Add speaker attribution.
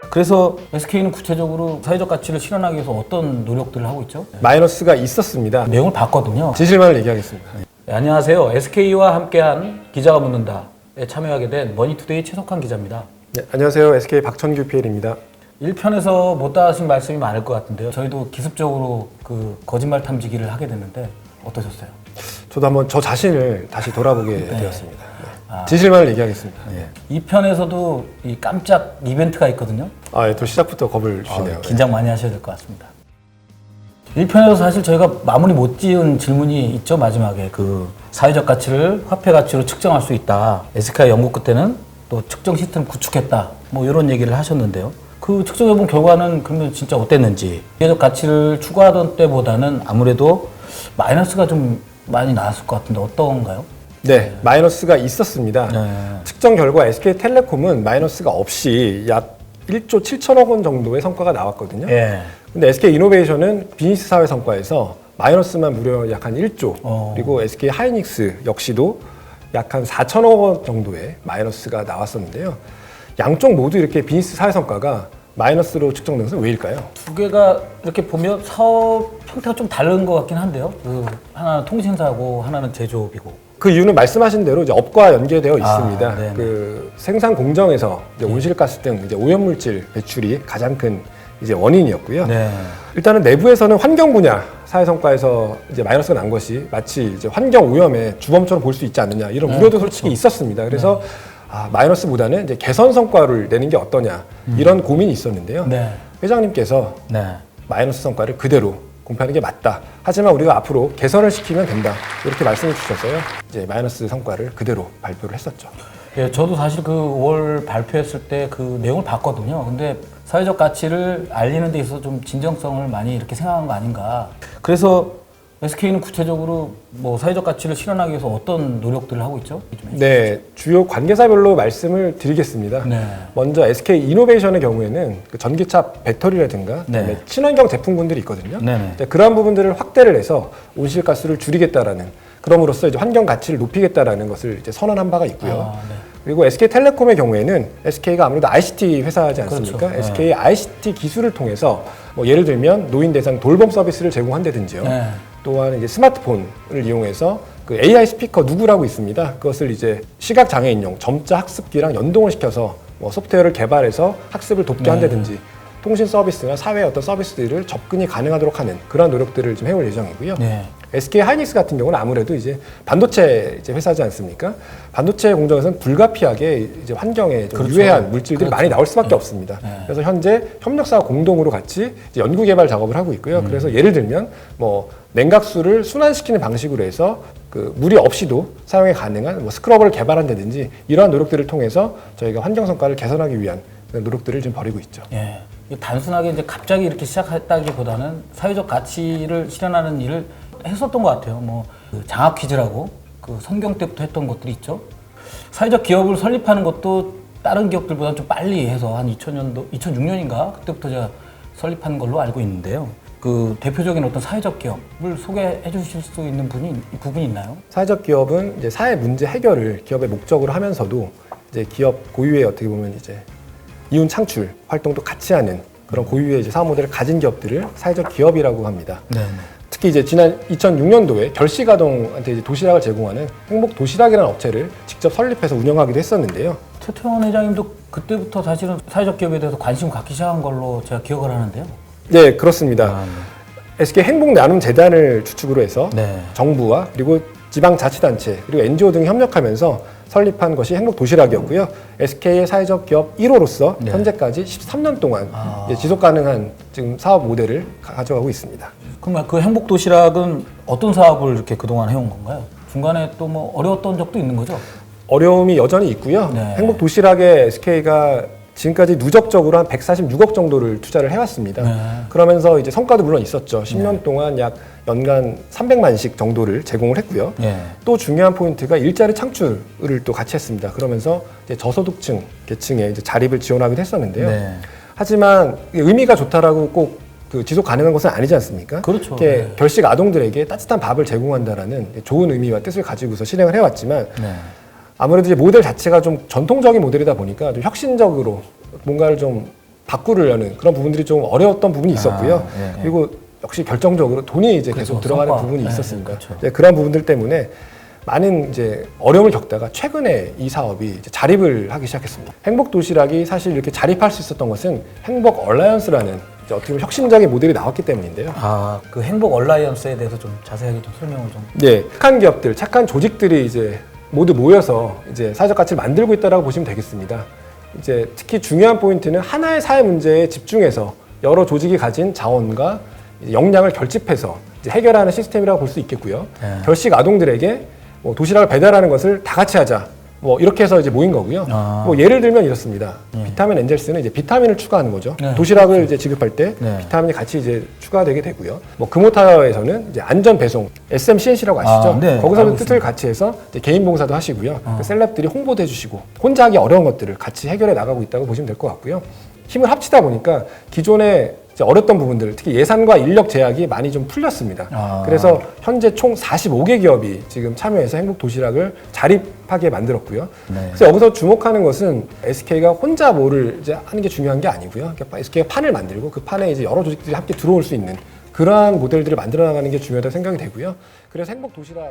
Speaker 1: 그래서 SK는 구체적으로 사회적 가치를 실현하기 위해서 어떤 노력들을 하고 있죠?
Speaker 2: 마이너스가 있었습니다.
Speaker 1: 내용을 봤거든요.
Speaker 2: 진실만을 얘기하겠습니다.
Speaker 1: 네, 안녕하세요. SK와 함께한 기자가 묻는다에 참여하게 된 머니투데이 최석환 기자입니다.
Speaker 2: 네, 안녕하세요. SK 박천규 PL입니다.
Speaker 1: 1편에서 못다 하신 말씀이 많을 것 같은데요. 저희도 기습적으로 그 거짓말 탐지기를 하게 됐는데 어떠셨어요?
Speaker 2: 저도 한번 저 자신을 다시 돌아보게 되었습니다.
Speaker 1: 아.
Speaker 2: 진실만을 얘기하겠습니다.
Speaker 1: 2편에서도 이 깜짝 이벤트가 있거든요.
Speaker 2: 아, 예, 또 시작부터 겁을 주시네요.
Speaker 1: 긴장 많이 하셔야 될 것 같습니다. 1편에서 사실 저희가 마무리 못 지은 질문이 있죠. 마지막에 그 사회적 가치를 화폐 가치로 측정할 수 있다. SK가 연구 끝에는 또 측정 시스템 구축했다. 뭐 이런 얘기를 하셨는데요. 그 측정해본 결과는 그러면 진짜 어땠는지, 사회적 가치를 추구하던 때보다는 아무래도 마이너스가 좀 많이 나왔을 것 같은데 어떤가요?
Speaker 2: 네, 마이너스가 있었습니다.
Speaker 1: 네.
Speaker 2: 측정 결과 SK텔레콤은 마이너스가 없이 약 1조 7천억 원 정도의 성과가 나왔거든요.
Speaker 1: 예.
Speaker 2: 근데 SK이노베이션은 비즈니스 사회 성과에서 마이너스만 무려 약 한 1조, 그리고 SK하이닉스 역시도 약 한 4천억 원 정도의 마이너스가 나왔었는데요. 양쪽 모두 이렇게 비즈니스 사회 성과가 마이너스로 측정된 것은 왜일까요?
Speaker 1: 두 개가 이렇게 보면 사업 형태가 좀 다른 것 같긴 한데요. 그 하나는 통신사고 하나는 제조업이고.
Speaker 2: 그 이유는 말씀하신 대로 이제 업과 연계되어 있습니다.
Speaker 1: 네네.
Speaker 2: 그 생산 공정에서 이제 온실가스 등 이제 오염물질 배출이 가장 큰 이제 원인이었고요.
Speaker 1: 네.
Speaker 2: 일단은 내부에서는 환경 분야 사회 성과에서 이제 마이너스가 난 것이 마치 이제 환경 오염의 주범처럼 볼 수 있지 않느냐 이런 우려도 솔직히 있었습니다. 그래서 마이너스보다는 이제 개선 성과를 내는 게 어떠냐 이런 고민이 있었는데요.
Speaker 1: 네.
Speaker 2: 회장님께서
Speaker 1: 네.
Speaker 2: 마이너스 성과를 그대로 공표하는 게 맞다. 하지만 우리가 앞으로 개선을 시키면 된다. 이렇게 말씀해 주셔서요. 이제 마이너스 성과를 그대로 발표를 했었죠.
Speaker 1: 예, 저도 사실 그 5월 발표했을 때 그 내용을 봤거든요. 근데 사회적 가치를 알리는 데 있어서 좀 진정성을 많이 이렇게 생각한 거 아닌가. 그래서 SK는 구체적으로 뭐 사회적 가치를 실현하기 위해서 어떤 노력들을 하고 있죠?
Speaker 2: 네, 주요 관계사별로 말씀을 드리겠습니다.
Speaker 1: 네.
Speaker 2: 먼저 SK이노베이션의 경우에는 그 전기차 배터리라든가
Speaker 1: 네.
Speaker 2: 친환경 제품군들이 있거든요.
Speaker 1: 네네.
Speaker 2: 네, 그러한 부분들을 확대를 해서 온실가스를 줄이겠다라는 그럼으로써 이제 환경 가치를 높이겠다라는 것을 이제 선언한 바가 있고요.
Speaker 1: 네.
Speaker 2: 그리고 SK텔레콤의 경우에는 SK가 아무래도 ICT 회사지 않습니까?
Speaker 1: 그렇죠. 네.
Speaker 2: SK ICT 기술을 통해서 뭐 예를 들면 노인 대상 돌봄 서비스를 제공한다든지요.
Speaker 1: 네.
Speaker 2: 또한 이제 스마트폰을 이용해서 그 AI 스피커 누구라고 있습니다. 그것을 이제 시각 장애인용 점자 학습기랑 연동을 시켜서 뭐 소프트웨어를 개발해서 학습을 돕게 한다든지 통신 서비스나 사회 어떤 서비스들을 접근이 가능하도록 하는 그런 노력들을 좀 해올 예정이고요.
Speaker 1: 네.
Speaker 2: SK 하이닉스 같은 경우는 아무래도 이제 반도체 이제 회사지 않습니까? 반도체 공정에서는 불가피하게 이제 환경에 좀
Speaker 1: 그렇죠.
Speaker 2: 유해한 물질들이
Speaker 1: 그렇죠.
Speaker 2: 많이 나올 수밖에 없습니다.
Speaker 1: 네.
Speaker 2: 그래서 현재 협력사와 공동으로 같이 이제 연구 개발 작업을 하고 있고요. 그래서 예를 들면 뭐 냉각수를 순환시키는 방식으로 해서 그 물이 없이도 사용이 가능한 뭐 스크러버를 개발한다든지 이러한 노력들을 통해서 저희가 환경 성과를 개선하기 위한 노력들을 좀 벌이고 있죠.
Speaker 1: 예. 단순하게 이제 갑자기 이렇게 시작했다기보다는 사회적 가치를 실현하는 일을 했었던 것 같아요. 그 장학 퀴즈라고 그 성경 때부터 했던 것들이 있죠. 사회적 기업을 설립하는 것도 다른 기업들보다 좀 빨리 해서 한 2006년인가 그때부터 제가 설립한 걸로 알고 있는데요. 그 대표적인 어떤 사회적 기업을 소개해 주실 수 있는 부분이 있나요?
Speaker 2: 사회적 기업은 이제 사회 문제 해결을 기업의 목적으로 하면서도 이제 기업 고유의 어떻게 보면 이제 이윤 창출 활동도 같이 하는 그런 고유의 이제 사업 모델을 가진 기업들을 사회적 기업이라고 합니다.
Speaker 1: 네.
Speaker 2: 특히 이제 지난 2006년도에 결식아동한테 이제 도시락을 제공하는 행복 도시락이라는 업체를 직접 설립해서 운영하기도 했었는데요.
Speaker 1: 최태원 회장님도 그때부터 사실은 사회적 기업에 대해서 관심을 갖기 시작한 걸로 제가 기억을 하는데요.
Speaker 2: 네, 그렇습니다. SK 행복나눔재단을 주축으로 해서
Speaker 1: 네.
Speaker 2: 정부와 그리고 지방자치단체 그리고 NGO 등이 협력하면서 설립한 것이 행복도시락이었고요. SK의 사회적 기업 1호로서
Speaker 1: 네.
Speaker 2: 현재까지 13년 동안 이제 지속 가능한 지금 사업 모델을 가져가고 있습니다.
Speaker 1: 그러면 그 행복도시락은 어떤 사업을 이렇게 그동안 해온 건가요? 중간에 또 뭐 어려웠던 적도 있는 거죠?
Speaker 2: 어려움이 여전히 있고요.
Speaker 1: 네.
Speaker 2: 행복도시락에 SK가 지금까지 누적적으로 한 146억 정도를 투자를 해왔습니다.
Speaker 1: 네.
Speaker 2: 그러면서 이제 성과도 물론 있었죠. 10년 동안 약 연간 300만씩 정도를 제공을 했고요.
Speaker 1: 네.
Speaker 2: 또 중요한 포인트가 일자리 창출을 또 같이 했습니다. 그러면서 이제 저소득층 계층의 이제 자립을 지원하기도 했었는데요.
Speaker 1: 네.
Speaker 2: 하지만 의미가 좋다라고 꼭 그 지속 가능한 것은 아니지 않습니까?
Speaker 1: 그렇죠.
Speaker 2: 이렇게
Speaker 1: 네.
Speaker 2: 결식 아동들에게 따뜻한 밥을 제공한다라는 좋은 의미와 뜻을 가지고서 실행을 해왔지만
Speaker 1: 네.
Speaker 2: 아무래도 이제 모델 자체가 좀 전통적인 모델이다 보니까 좀 혁신적으로 뭔가를 좀 바꾸려는 그런 부분들이 좀 어려웠던 부분이 있었고요.
Speaker 1: 예, 예.
Speaker 2: 그리고 역시 결정적으로 돈이 이제
Speaker 1: 그렇죠.
Speaker 2: 계속 들어가는
Speaker 1: 성과.
Speaker 2: 부분이
Speaker 1: 예,
Speaker 2: 있었습니다.
Speaker 1: 그렇죠.
Speaker 2: 이제 그런 부분들 때문에 많은 이제 어려움을 겪다가 최근에 이 사업이 이제 자립을 하기 시작했습니다. 행복 도시락이 사실 이렇게 자립할 수 있었던 것은 행복 얼라이언스라는 이제 어떻게 보면 혁신적인 모델이 나왔기 때문인데요.
Speaker 1: 아, 그 행복 얼라이언스에 대해서 좀 자세하게 좀 설명을 좀.
Speaker 2: 네, 착한 기업들, 착한 조직들이 이제 모두 모여서 이제 사회적 가치를 만들고 있다라고 보시면 되겠습니다. 이제 특히 중요한 포인트는 하나의 사회 문제에 집중해서 여러 조직이 가진 자원과 이제 역량을 결집해서 이제 해결하는 시스템이라고 볼 수 있겠고요.
Speaker 1: 네.
Speaker 2: 결식 아동들에게 뭐 도시락을 배달하는 것을 다 같이 하자. 뭐 이렇게 해서 이제 모인 거고요.
Speaker 1: 아.
Speaker 2: 뭐 예를 들면 이렇습니다. 비타민 엔젤스는 이제 비타민을 추가하는 거죠.
Speaker 1: 네.
Speaker 2: 도시락을 이제 지급할 때
Speaker 1: 네.
Speaker 2: 비타민이 같이 이제 추가되게 되고요. 뭐 금호타워에서는 이제 안전 배송 SMCNC라고 아시죠?
Speaker 1: 아, 네.
Speaker 2: 거기서는
Speaker 1: 알고
Speaker 2: 뜻을
Speaker 1: 있습니다.
Speaker 2: 같이 해서 이제 개인 봉사도 하시고요. 그 셀럽들이 홍보도 해주시고 혼자 하기 어려운 것들을 같이 해결해 나가고 있다고 보시면 될 것 같고요. 힘을 합치다 보니까 기존에 이제 어렸던 부분들, 특히 예산과 인력 제약이 많이 좀 풀렸습니다.
Speaker 1: 아.
Speaker 2: 그래서 현재 총 45개 기업이 지금 참여해서 행복 도시락을 자립하게 만들었고요.
Speaker 1: 네.
Speaker 2: 그래서 여기서 주목하는 것은 SK가 혼자 뭐를 이제 하는 게 중요한 게 아니고요. 그러니까 SK가 판을 만들고 그 판에 이제 여러 조직들이 함께 들어올 수 있는 그러한 모델들을 만들어 나가는 게 중요하다고 생각이 되고요. 그래서 행복 도시락을